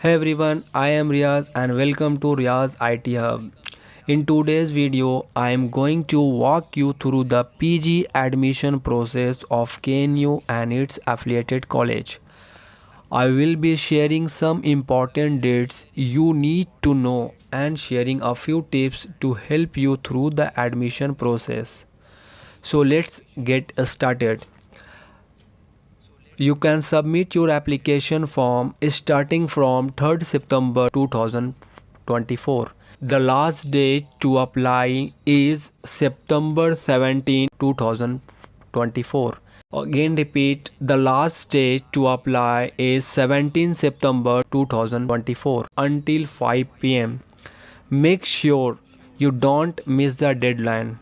Hey everyone, I am Riaz and welcome to Riaz IT Hub. In today's video, I am going to walk you through the PG admission process of KNU and its affiliated college. I will be sharing some important dates you need to know and sharing a few tips to help you through the admission process. So let's get started. You can submit your application form starting from 3rd September 2024. The last date to apply is September 17, 2024. Again repeat, the last date to apply is 17 September 2024 until 5 pm. Make sure you don't miss the deadline.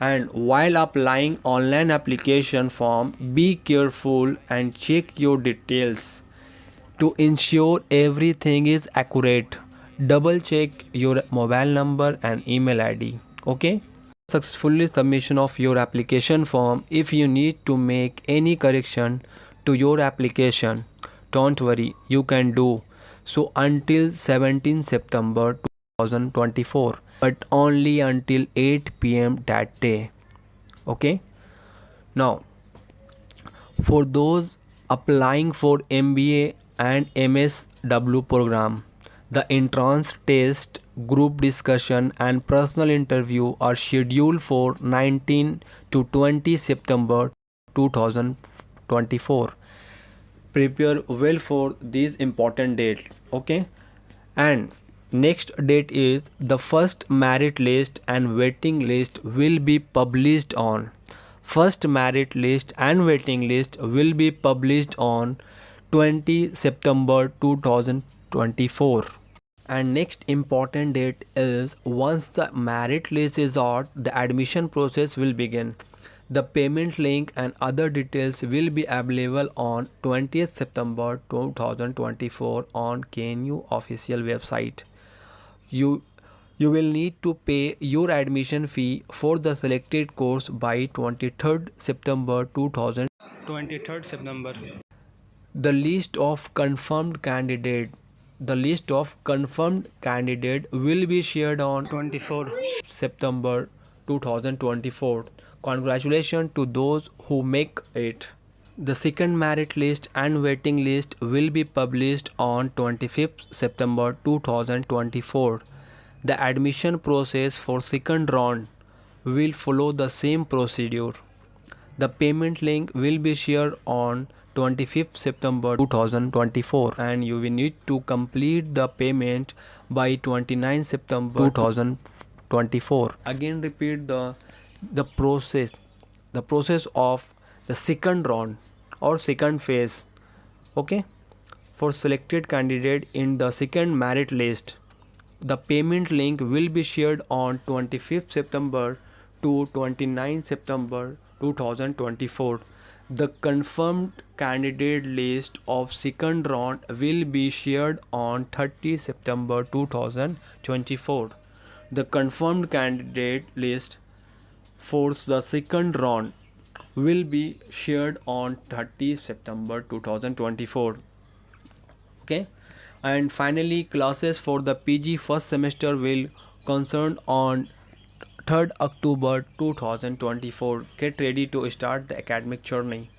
And while applying online application form, be careful and check your details to ensure everything is accurate. Double check your mobile number and email id. Okay, successfully submission of your application form. If you need to make any correction to your application, don't worry, you can do so until 17 September 2024, but only until 8 pm that day. Okay, now for those applying for MBA and MSW program, the entrance test, group discussion and personal interview are scheduled for 19 to 20 September 2024. Prepare well for these important dates. Okay, and next date is the first merit list and waiting list will be published on. First merit list and waiting list will be published on 20 September 2024. And next important date is once the merit list is out, the admission process will begin. The payment link and other details will be available on 20th September 2024 on KNU official website. You will need to pay your admission fee for the selected course by 23rd September 2023. The list of confirmed candidate will be shared on 24 September 2024. Congratulations to those who make it. The second merit list and waiting list will be published on 25th September 2024. The admission process for second round will follow the same procedure. The payment link will be shared on 25th September 2024 and you will need to complete the payment by 29 September 2024. Again repeat the process of the second round or second phase. Okay, for selected candidate in the second merit list, the payment link will be shared on 25th September to 29 September 2024. The confirmed candidate list of second round will be shared on 30 September 2024. The confirmed candidate list for the second round will be shared on 30 September 2024. Okay, and finally classes for the PG first semester will concern on 3rd October 2024. Get ready to start the academic journey.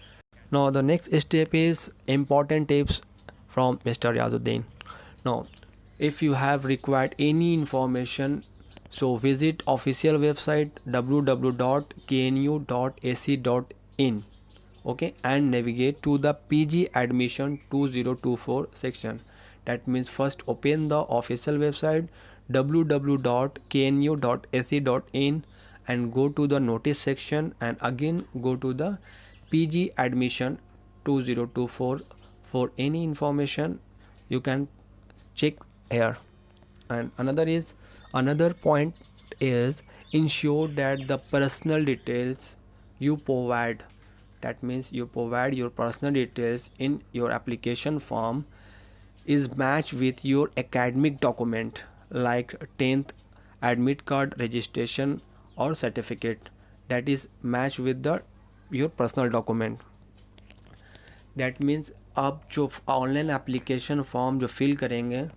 Now the next step is important tips from Mr. Yazuddin. Now if you have required any information, so visit official website www.knu.ac.in. Okay, and navigate to the PG admission 2024 section. That means first open the official website www.knu.ac.in and go to the notice section and again go to the PG admission 2024. For any information you can check here. And another point is ensure that the personal details you provide, that means you provide your personal details in your application form, is matched with your academic document like 10th admit card, registration or certificate, that is matched with your personal document. That means आप जो online application form जो fill करेंगे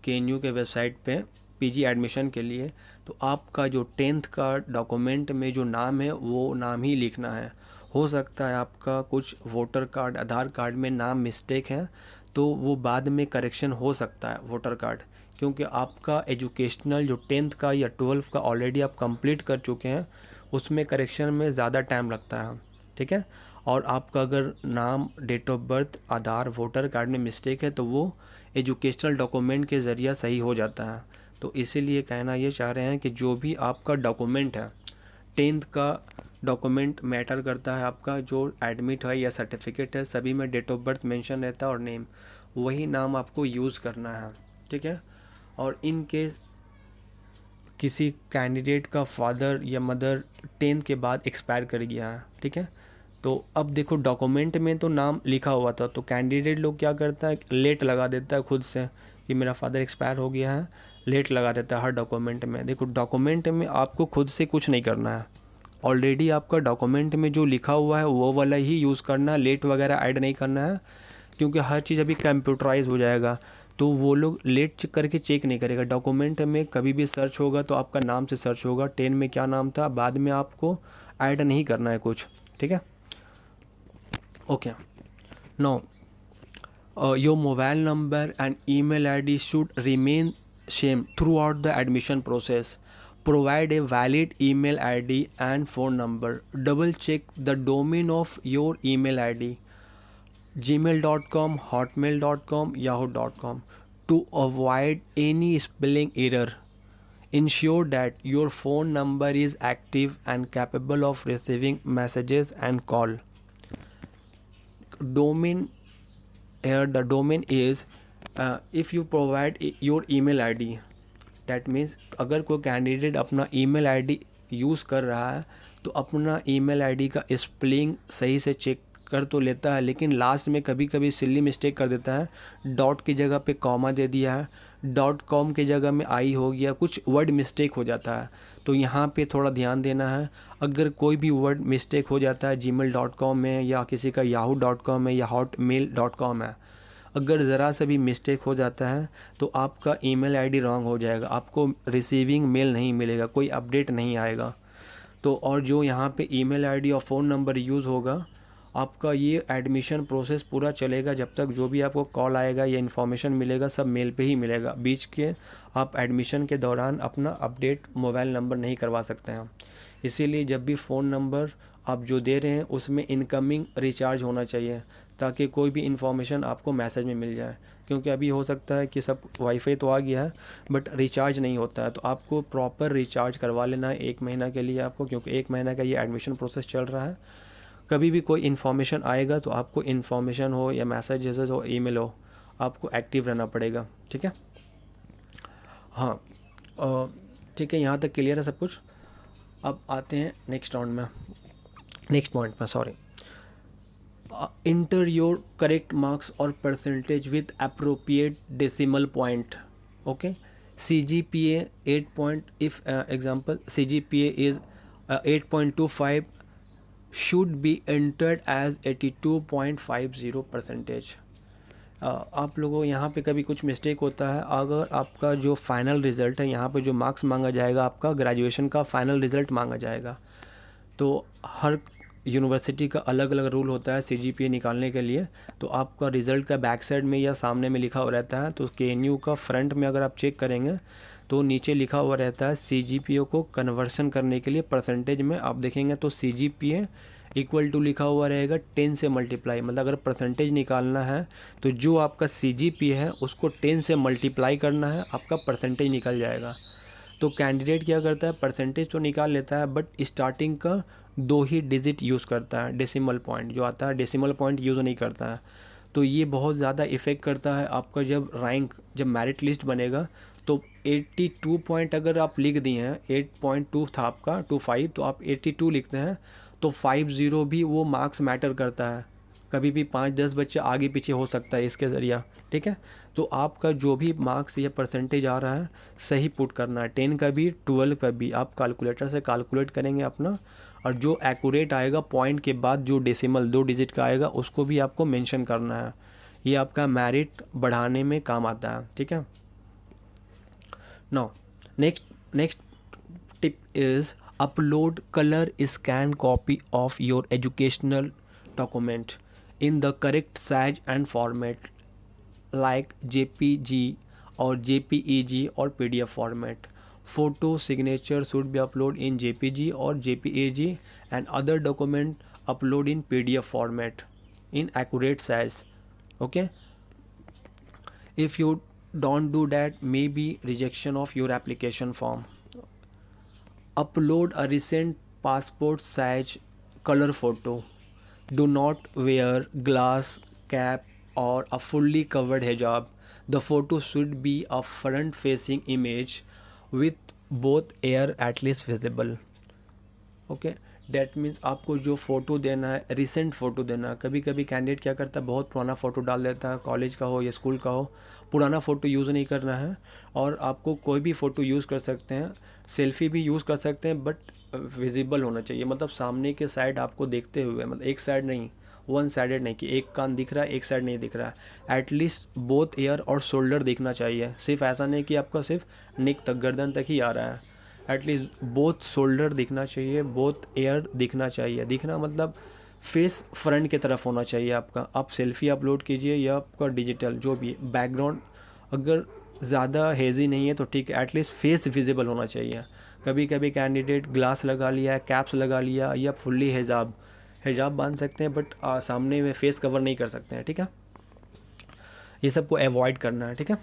KNU के website पे PG admission के लिए, तो आपका जो 10th का डॉक्यूमेंट में जो नाम है वो नाम ही लिखना है। हो सकता है आपका कुछ वोटर कार्ड, आधार कार्ड में नाम मिस्टेक है, तो वो बाद में करेक्शन हो सकता है वोटर कार्ड, क्योंकि आपका एजुकेशनल जो 10th का या 12th का ऑलरेडी आप कंप्लीट कर चुके हैं, उसमें करेक्शन में ज़्यादा टाइम लगता है, ठीक है। और आपका अगर नाम, date of birth, Aadhaar, voter card में मिस्टेक है तो वो एजुकेशनल डॉक्यूमेंट के ज़रिए सही हो जाता है। तो इसीलिए कहना ये चाह रहे हैं कि जो भी आपका डॉक्यूमेंट है, 10th का डॉक्यूमेंट मैटर करता है, आपका जो एडमिट है या सर्टिफिकेट है, सभी में डेट ऑफ बर्थ मेंशन रहता है और नेम, वही नाम आपको यूज़ करना है, ठीक है। और इन केस किसी कैंडिडेट का फादर या मदर 10th के बाद एक्सपायर कर गया है, ठीक है, तो अब देखो डॉक्यूमेंट में तो नाम लिखा हुआ था, तो कैंडिडेट लोग क्या करता है, लेट लगा देता है खुद से कि मेरा फादर एक्सपायर हो गया है, लेट लगा देता है हर डॉक्यूमेंट में। देखो डॉक्यूमेंट में आपको खुद से कुछ नहीं करना है, ऑलरेडी आपका डॉक्यूमेंट में जो लिखा हुआ है वो वाला ही यूज़ करना है, लेट वगैरह ऐड नहीं करना है, क्योंकि हर चीज़ अभी कंप्यूटराइज हो जाएगा, तो वो लोग लेट करके चेक नहीं करेगा। डॉक्यूमेंट में कभी भी सर्च होगा तो आपका नाम से सर्च होगा, 10 में क्या नाम था, बाद में आपको ऐड नहीं करना है कुछ, ठीक है। Okay, now your mobile number and email ID should remain same throughout the admission process. Provide a valid email ID and phone number. Double check the domain of your email ID, gmail.com, hotmail.com, yahoo.com, to avoid any spelling error. Ensure that your phone number is active and capable of receiving messages and call. Domain, here the domain is if you provide your email ID, that means अगर कोई candidate अपना email ID use कर रहा है तो अपना email ID का spelling सही से चेक कर तो लेता है, लेकिन लास्ट में कभी कभी सिली मिस्टेक कर देता है, डॉट की जगह पे कॉमा दे दिया है, .com की जगह में आई हो गया, कुछ वर्ड मिस्टेक हो जाता है, तो यहाँ पे थोड़ा ध्यान देना है। अगर कोई भी वर्ड मिस्टेक हो जाता है gmail.com में या किसी का yahoo.com में या hotmail.com है, अगर ज़रा सा भी मिस्टेक हो जाता है तो आपका ईमेल आईडी रॉन्ग हो जाएगा, आपको रिसीविंग मेल नहीं मिलेगा, कोई अपडेट नहीं आएगा। तो और जो यहाँ पे ईमेल आईडी और फ़ोन नंबर यूज़ होगा, आपका ये एडमिशन प्रोसेस पूरा चलेगा जब तक जो भी आपको कॉल आएगा या इन्फॉर्मेशन मिलेगा सब मेल पे ही मिलेगा। बीच के आप एडमिशन के दौरान अपना अपडेट मोबाइल नंबर नहीं करवा सकते हैं, इसीलिए जब भी फ़ोन नंबर आप जो दे रहे हैं उसमें इनकमिंग रिचार्ज होना चाहिए, ताकि कोई भी इन्फॉर्मेशन आपको मैसेज में मिल जाए। क्योंकि अभी हो सकता है कि सब वाईफाई तो आ गया है बट रिचार्ज नहीं होता है, तो आपको प्रॉपर रिचार्ज करवा लेना है 1 महीना के लिए आपको, क्योंकि 1 महीना का ये एडमिशन प्रोसेस चल रहा है। कभी भी कोई इन्फॉर्मेशन आएगा तो आपको इन्फॉर्मेशन हो या मैसेजेस हो, ईमेल हो, आपको एक्टिव रहना पड़ेगा, ठीक है। हाँ ठीक है, यहाँ तक क्लियर है सब कुछ। अब आते हैं नेक्स्ट राउंड में, नेक्स्ट पॉइंट में, sorry. Enter your correct marks और percentage with appropriate decimal point. Okay, CGPA 8 point, if example CGPA is 8.25 should be entered as 82.50%. आप लोगों यहाँ पे कभी कुछ मिस्टेक होता है, अगर आपका जो फाइनल रिज़ल्ट है, यहाँ पे जो मार्क्स मांगा जाएगा, आपका ग्रेजुएशन का फाइनल रिज़ल्ट मांगा जाएगा, तो हर यूनिवर्सिटी का अलग अलग रूल होता है CGPA निकालने के लिए। तो आपका रिज़ल्ट का बैक साइड में या सामने में लिखा हुआ रहता है, तो KNU का फ्रंट में अगर आप चेक करेंगे तो नीचे लिखा हुआ रहता है CGPA को कन्वर्सन करने के लिए परसेंटेज में आप देखेंगे तो CGPA इक्वल टू लिखा हुआ रहेगा 10 से मल्टीप्लाई, मतलब अगर परसेंटेज निकालना है तो जो आपका CGPA है उसको 10 से मल्टीप्लाई करना है, आपका परसेंटेज निकल जाएगा। तो कैंडिडेट क्या करता है, परसेंटेज तो निकाल लेता है बट स्टार्टिंग का 2 ही डिजिट यूज़ करता है, डेसिमल पॉइंट जो आता है डेसिमल पॉइंट यूज़ नहीं करता है। तो ये बहुत ज़्यादा इफ़ेक्ट करता है आपका जब रैंक, जब मेरिट लिस्ट बनेगा तो 82 पॉइंट अगर आप लिख दिए हैं, 8.2 था आपका 25, तो आप 82 लिखते हैं तो 50 भी वो मार्क्स मैटर करता है, कभी भी 5-10 बच्चे आगे पीछे हो सकता है इसके ज़रिए, ठीक है। तो आपका जो भी मार्क्स या परसेंटेज आ रहा है सही पुट करना है, 10 का भी 12 का भी आप कैलकुलेटर से कैलकुलेट करेंगे अपना, और जो एक्यूरेट आएगा पॉइंट के बाद जो डेसिमल 2 डिजिट का आएगा उसको भी आपको मेंशन करना है। ये आपका मेरिट बढ़ाने में काम आता है, ठीक है। Now next tip is upload color scan copy of your educational document in the correct size and format like JPG or JPEG or PDF format. Photo signature should be uploaded in JPG or JPEG and other document upload in PDF format in accurate size. Okay, if you don't do that, maybe rejection of your application form. Upload a recent passport size color photo. Do not wear glass cap or a fully covered hijab. The photo should be a front facing image with both ear at least visible. Okay, that means आपको जो photo देना है recent photo देना है। कभी कभी candidate क्या करता है, बहुत पुराना फ़ोटो डाल देता है, कॉलेज का हो या स्कूल का हो, पुराना फ़ोटो यूज़ नहीं करना है। और आपको कोई भी फ़ोटो यूज़ कर सकते हैं, सेल्फ़ी भी यूज़ कर सकते हैं, बट विजिबल होना चाहिए, मतलब सामने के साइड आपको देखते हुए, मतलब एक साइड नहीं, वन साइडेड नहीं कि एक कान दिख रहा है एक साइड नहीं दिख रहा है। एटलीस्ट बोथ ईयर और शोल्डर दिखना चाहिए, सिर्फ ऐसा नहीं कि आपका सिर्फ नेक तक, गर्दन तक ही आ रहा है। एटलीस्ट बोथ शोल्डर दिखना चाहिए, बोथ एयर दिखना चाहिए। दिखना मतलब फेस फ्रंट की तरफ होना चाहिए आपका। आप सेल्फ़ी अपलोड कीजिए या आपका डिजिटल जो भी बैकग्राउंड अगर ज़्यादा हेजी नहीं है तो ठीक है, एटलीस्ट फेस विजिबल होना चाहिए। कभी कभी कैंडिडेट ग्लास लगा लिया, कैप्स लगा लिया या फुल्ली हिजाब बांध सकते हैं, बट सामने में फेस कवर नहीं कर सकते हैं, ठीक है। ये सबको अवॉइड करना है, ठीक है।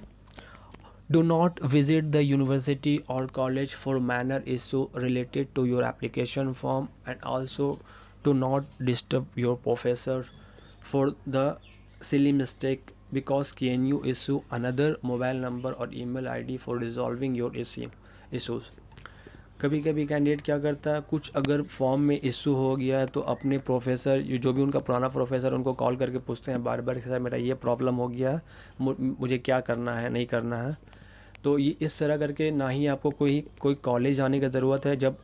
Do not visit the university or college for minor issue related to your application form, and also do not disturb your professor for the silly mistake, because KNU issue another mobile number or email ID for resolving your issues. कभी कभी candidate क्या करता है, कुछ अगर form में issue हो गया है तो अपने प्रोफेसर, जो भी उनका पुराना प्रोफेसर, उनको कॉल करके पूछते हैं बार बार कि सर मेरा ये प्रॉब्लम हो गया है, मुझे क्या करना है नहीं करना है। तो ये इस तरह करके ना ही आपको कोई कॉलेज जाने की ज़रूरत है। जब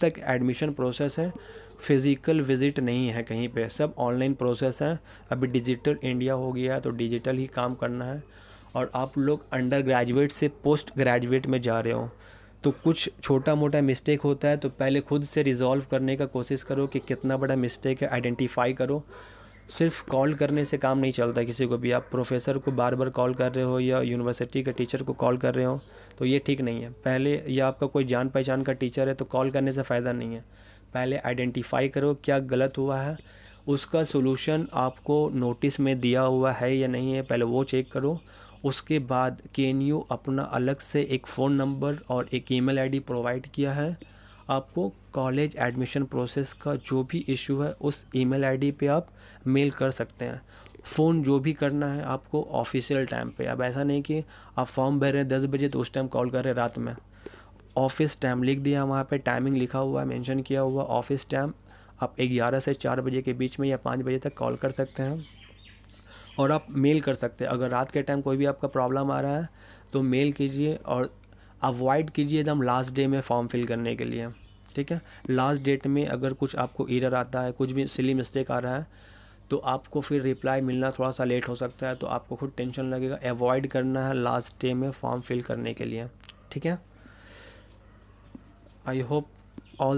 तक एडमिशन प्रोसेस है, फिज़िकल विज़िट नहीं है कहीं पे, सब ऑनलाइन प्रोसेस है। अभी डिजिटल इंडिया हो गया है तो डिजिटल ही काम करना है। और आप लोग अंडर ग्रेजुएट से पोस्ट ग्रेजुएट में जा रहे हो तो कुछ छोटा मोटा मिस्टेक होता है तो पहले खुद से रिज़ॉल्व करने का कोशिश करो कि कितना बड़ा मिस्टेक है, आइडेंटिफाई करो। सिर्फ कॉल करने से काम नहीं चलता किसी को भी। आप प्रोफेसर को बार बार कॉल कर रहे हो या यूनिवर्सिटी के टीचर को कॉल कर रहे हो तो ये ठीक नहीं है। पहले, या आपका कोई जान पहचान का टीचर है तो कॉल करने से फ़ायदा नहीं है। पहले आइडेंटिफाई करो क्या गलत हुआ है, उसका सोल्यूशन आपको नोटिस में दिया हुआ है या नहीं है, पहले वो चेक करो। उसके बाद KNU अपना अलग से एक फ़ोन नंबर और एक ईमेल आईडी प्रोवाइड किया है। आपको कॉलेज एडमिशन प्रोसेस का जो भी इशू है उस ईमेल आईडी पे आप मेल कर सकते हैं। फ़ोन जो भी करना है आपको ऑफिशियल टाइम पे। अब ऐसा नहीं कि आप फॉर्म भर रहे हैं 10 बजे तो उस टाइम कॉल कर रहे हैं रात में। ऑफिस टाइम लिख दिया, वहाँ पे टाइमिंग लिखा हुआ है, मेंशन किया हुआ ऑफिस टाइम। आप 11 से 4 बजे के बीच में या 5 बजे तक कॉल कर सकते हैं। और आप मेल कर सकते हैं। अगर रात के टाइम कोई भी आपका प्रॉब्लम आ रहा है तो मेल कीजिए और अवॉइड कीजिए एकदम लास्ट डे में फॉर्म फिल करने के लिए, ठीक है। लास्ट डेट में अगर कुछ आपको एरर आता है, कुछ भी सिली मिस्टेक आ रहा है तो आपको फिर रिप्लाई मिलना थोड़ा सा लेट हो सकता है, तो आपको खुद टेंशन लगेगा। अवॉइड करना है लास्ट डे में फॉर्म फिल करने के लिए, ठीक है। I hope